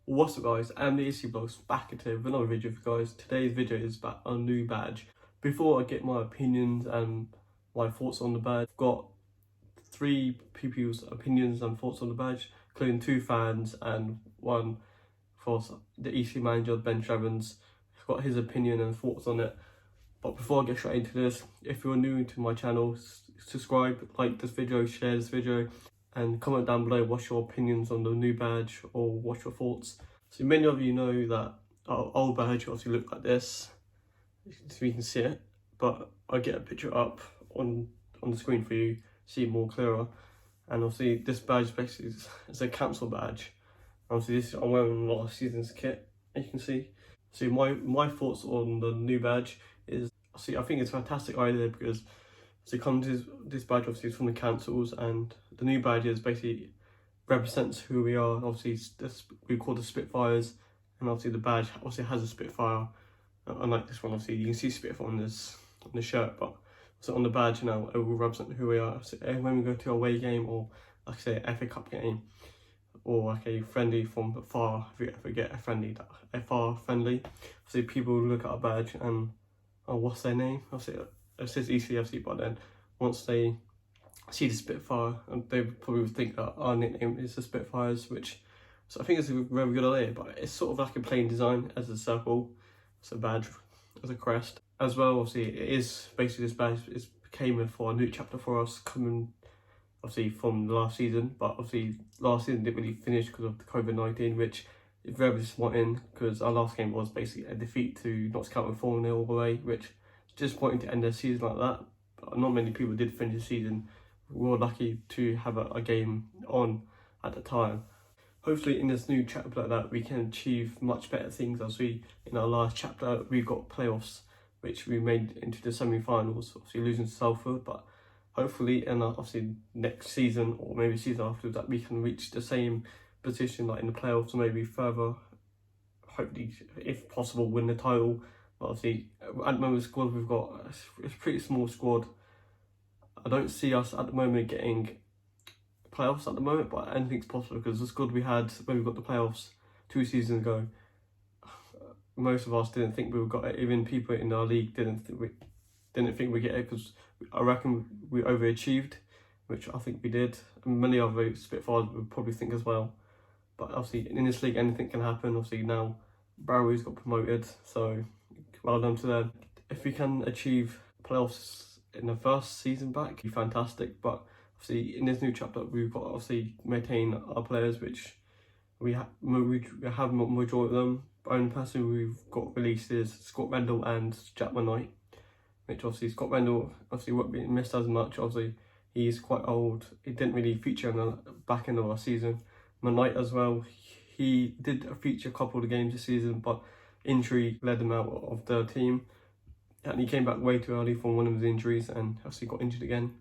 What's up guys, I'm the Eastleigh Vlogs back into another video for you guys. Today's video is about a new badge. Before I get my opinions and my thoughts on the badge, I've got three people's opinions and thoughts on the badge, including two fans and one for the Eastleigh manager, Ben Strevens. I've got his opinion and thoughts on it. But before I get straight into this, if you're new to my channel, subscribe, like this video, share this video, and comment down below what's your opinions on the new badge or what's your thoughts. So many of you know that our old badge obviously looked like this, so you can see it, but I'll get a picture up on the screen for you, see it more clearer. And obviously this badge basically is a council badge. Obviously this I'm wearing last season's kit, as you can see. So my thoughts on the new badge is, see, I think it's a fantastic idea because this badge obviously is from the councils, and the new badge is basically represents who we are. Obviously we call the Spitfires, and obviously the badge obviously has a Spitfire. Unlike this one, obviously you can see Spitfire on the shirt, but so on the badge now it will represent who we are. So when we go to a away game, or like I say FA Cup game, or like a friendly from far, if you ever get a far friendly, so people look at our badge and, oh, what's their name? Obviously it says Eastleigh FC, but then once they see the Spitfire, they probably would think that our nickname is the Spitfires, which, so I think it's a very good idea. But it's sort of like a plain design as a circle, it's a badge as a crest as well. Obviously it is basically, this badge came for a new chapter for us, coming obviously from the last season, but obviously last season didn't really finish because of the COVID-19, which is very disappointing because our last game was basically a defeat to Notts County 4-0 away, which is disappointing to end their season like that. But not many people did finish the season. We were lucky to have a game on at the time. Hopefully in this new chapter like that we can achieve much better things. As we, in our last chapter, we got playoffs, which we made into the semi-finals, obviously losing to Salford, but hopefully in obviously next season, or maybe season after that, we can reach the same position like in the playoffs, or maybe further, hopefully if possible win the title. But obviously at the moment the squad we've got, it's a pretty small squad. I don't see us at the moment getting playoffs at the moment, but anything's possible because the squad we had when we got the playoffs 2 seasons ago, most of us didn't think we got it. Even people in our league didn't think we get it, because I reckon we overachieved, which I think we did. And many other Spitfires would probably think as well. But obviously in this league anything can happen. Obviously now Barrow's got promoted, so well done to them. If we can achieve playoffs in the first season back, it'd be fantastic. But obviously in this new chapter we've got to obviously maintain our players, which we have majority of them. The only person we've got released is Scott Rendell and Jack Knight, which obviously Scott Rendell obviously won't be missed as much. Obviously he's quite old, he didn't really feature in the back end of our season. Knight as well, he did feature a couple of the games this season, but injury led him out of the team, and he came back way too early from one of his injuries and obviously got injured again.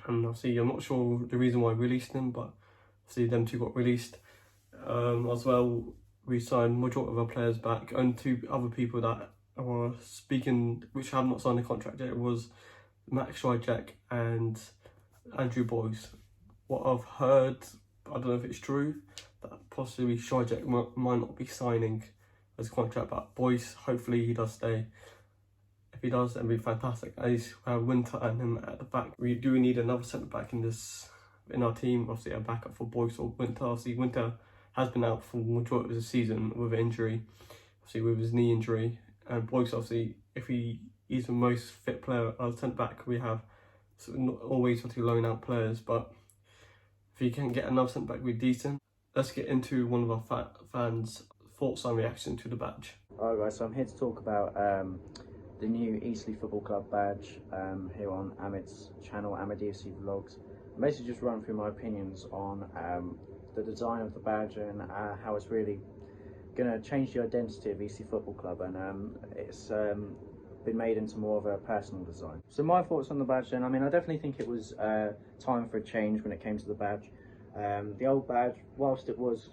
And obviously I'm not sure the reason why I released them, but obviously them two got released. As well, we signed majority of our players back, and 2 other people that were speaking which have not signed a contract yet was Max Schwajek and Andrew Boyce. What I've heard, I don't know if it's true, that possibly Schwajek might not be signing his contract, but Boyce, hopefully he does stay. If he does, that'd be fantastic. At least we have Winter and him at the back. We do need another centre back in our team, obviously a backup for Boyce or Winter. Obviously Winter has been out for the majority of the season with an injury, obviously with his knee injury. And Boyce, obviously, if he's the most fit player as centre back we have, so not always have to loan out players, but if you can get another centre back, we're decent. Let's get into one of our fans' thoughts and reaction to the badge. Alright guys, so I'm here to talk about the new Eastleigh Football Club badge here on Ahmed's channel, Ahmed EFC Vlogs. I'm basically just running through my opinions on the design of the badge and how it's really going to change the identity of Eastleigh Football Club, and it's been made into more of a personal design. So my thoughts on the badge then, I mean, I definitely think it was time for a change when it came to the badge. The old badge, whilst it was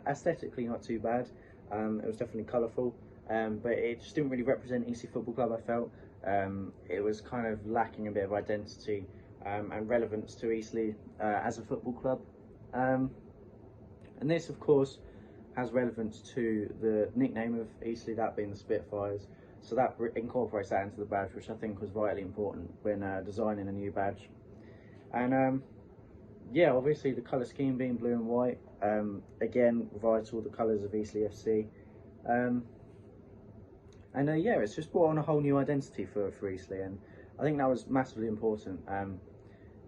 aesthetically not too bad, it was definitely colourful, but it just didn't really represent Eastleigh Football Club, I felt. It was kind of lacking a bit of identity and relevance to Eastleigh as a football club. And this, of course, has relevance to the nickname of Eastleigh, that being the Spitfires. So that incorporates that into the badge, which I think was vitally important when designing a new badge. And yeah, obviously the colour scheme being blue and white, again, vital, the colours of Eastleigh FC. Yeah, it's just brought on a whole new identity for Eastleigh, and I think that was massively important,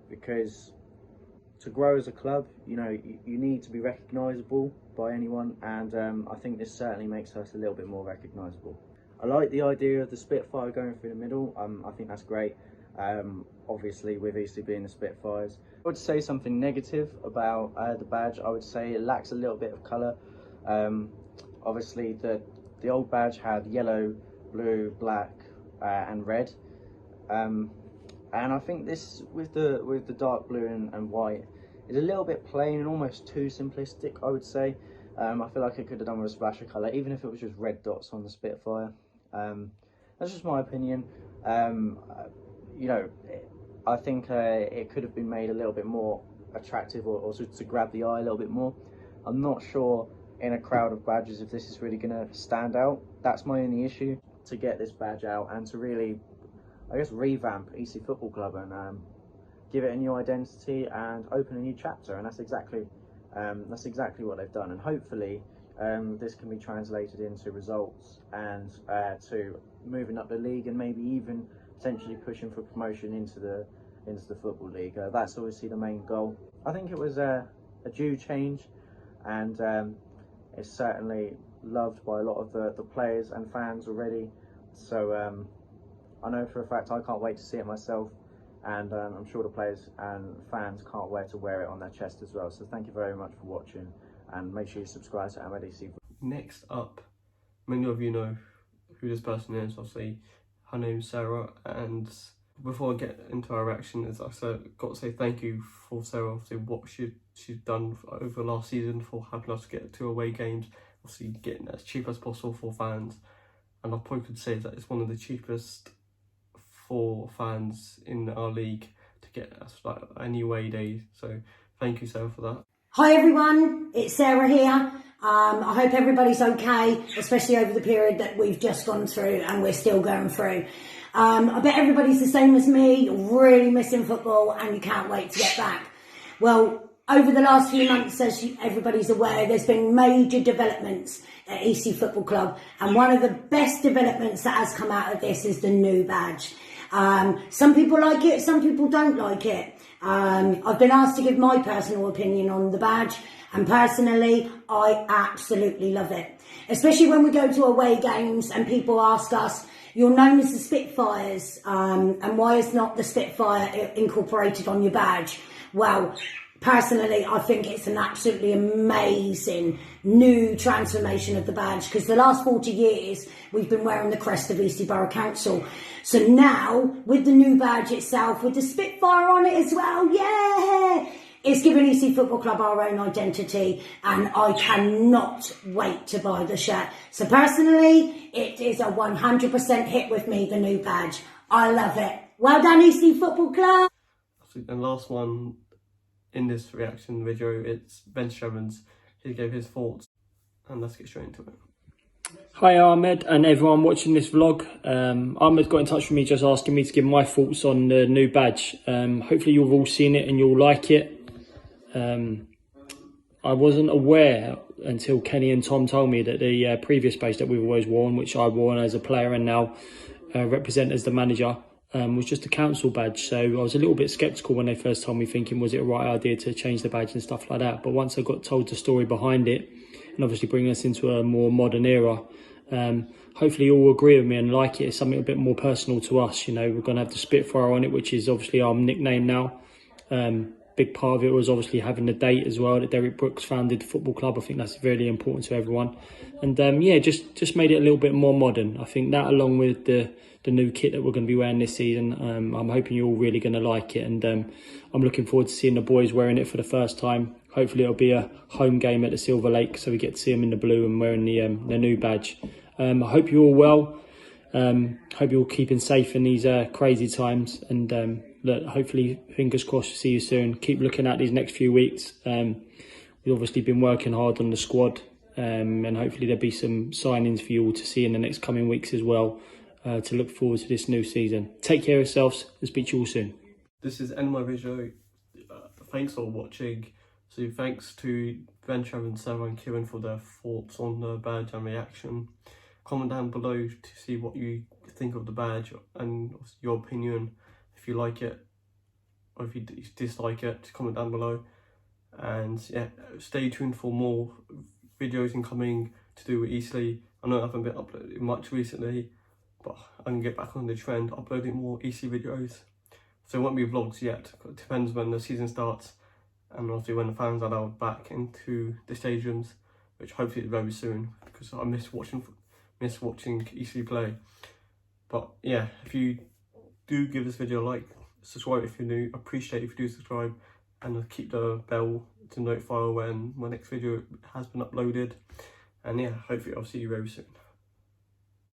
because to grow as a club, you know, you need to be recognisable by anyone, and I think this certainly makes us a little bit more recognisable. I like the idea of the Spitfire going through the middle. I think that's great. Obviously, with Eastleigh being the Spitfires. I would say something negative about the badge. I would say it lacks a little bit of colour. Obviously, the old badge had yellow, blue, black, and red. And I think this, with the dark blue and white, is a little bit plain and almost too simplistic, I would say. I feel like it could have done with a splash of colour, even if it was just red dots on the Spitfire. That's just my opinion. You know, I think it could have been made a little bit more attractive, or to grab the eye a little bit more. I'm not sure in a crowd of badges if this is really going to stand out. That's my only issue, to get this badge out and to really, I guess, revamp Eastleigh Football Club and give it a new identity and open a new chapter. And that's exactly what they've done. And hopefully this can be translated into results and to moving up the league, and maybe even potentially pushing for promotion into the Football League. That's obviously the main goal. I think it was a due change, and it's certainly loved by a lot of the players and fans already. So I know for a fact I can't wait to see it myself, and I'm sure the players and fans can't wait to wear it on their chest as well. So thank you very much for watching, and make sure you subscribe to AmadEC. Next up, many of you know who this person is. Obviously, her name's Sarah, and before I get into our reaction, as I said, got to say thank you for Sarah, obviously what she's done over last season, for helping us get to away games, obviously getting as cheap as possible for fans, and I probably could say that it's one of the cheapest for fans in our league to get us like any away day. So thank you, Sarah, for that. Hi everyone, it's Sarah here. I hope everybody's okay, especially over the period that we've just gone through and we're still going through. I bet everybody's the same as me. You're really missing football and you can't wait to get back. Well, over the last few months, as everybody's aware, there's been major developments at Eastleigh Football Club, and one of the best developments that has come out of this is the new badge. Some people like it, some people don't like it. I've been asked to give my personal opinion on the badge, and personally, I absolutely love it. Especially when we go to away games and people ask us, you're known as the Spitfires, and why is not the Spitfire incorporated on your badge? Well, personally, I think it's an absolutely amazing new transformation of the badge, because the last 40 years we've been wearing the crest of Eastleigh Borough Council. So now, with the new badge itself, with the Spitfire on it as well, yeah! It's given Eastleigh Football Club our own identity, and I cannot wait to buy the shirt. So personally, it is a 100% hit with me, the new badge. I love it. Well done, Eastleigh Football Club! And last one in this reaction video, it's Ben Strevens. He gave his thoughts, and let's get straight into it. Hi Ahmed and everyone watching this vlog. Ahmed got in touch with me just asking me to give my thoughts on the new badge. Hopefully you've all seen it and you'll like it. I wasn't aware until Kenny and Tom told me that the previous badge that we've always worn, which I wore as a player and now represent as the manager, was just a council badge. So I was a little bit sceptical when they first told me, thinking was it a right idea to change the badge and stuff like that. But once I got told the story behind it, and obviously bringing us into a more modern era, hopefully you all agree with me and like it. It's something a bit more personal to us. You know, we're going to have the Spitfire on it, which is obviously our nickname now. Big part of it was obviously having the date as well, that Derek Brooks founded the football club. I think that's really important to everyone. And yeah, just made it a little bit more modern. I think that, along with the new kit that we're going to be wearing this season, I'm hoping you're all really going to like it. And I'm looking forward to seeing the boys wearing it for the first time. Hopefully it'll be a home game at the Silver Lake, so we get to see them in the blue and wearing the new badge. I hope you're all well. Hope you're all keeping safe in these crazy times. And look, hopefully, fingers crossed, to see you soon. Keep looking at these next few weeks. We've obviously been working hard on the squad. and hopefully there'll be some signings for you all to see in the next coming weeks as well, to look forward to this new season. Take care of yourselves and speak to you all soon. This is end of my video. Thanks for watching. So thanks to Ben Strevens, Sarah and Kieran for their thoughts on the badge and reaction. Comment down below to see what you think of the badge and your opinion, if you like it or if you dislike it. Comment down below, and yeah, stay tuned for more videos incoming to do with Eastleigh. I know I haven't been uploading much recently, but I can get back on the trend, uploading more Eastleigh videos. So it won't be vlogs yet. It depends when the season starts, and obviously when the fans are allowed back into the stadiums, which hopefully is very soon, because I miss watching Eastleigh play. But yeah, if you do give this video a like, subscribe if you're new. Appreciate if you do subscribe, and keep the bell to notify when my next video has been uploaded. And yeah, hopefully I'll see you very soon.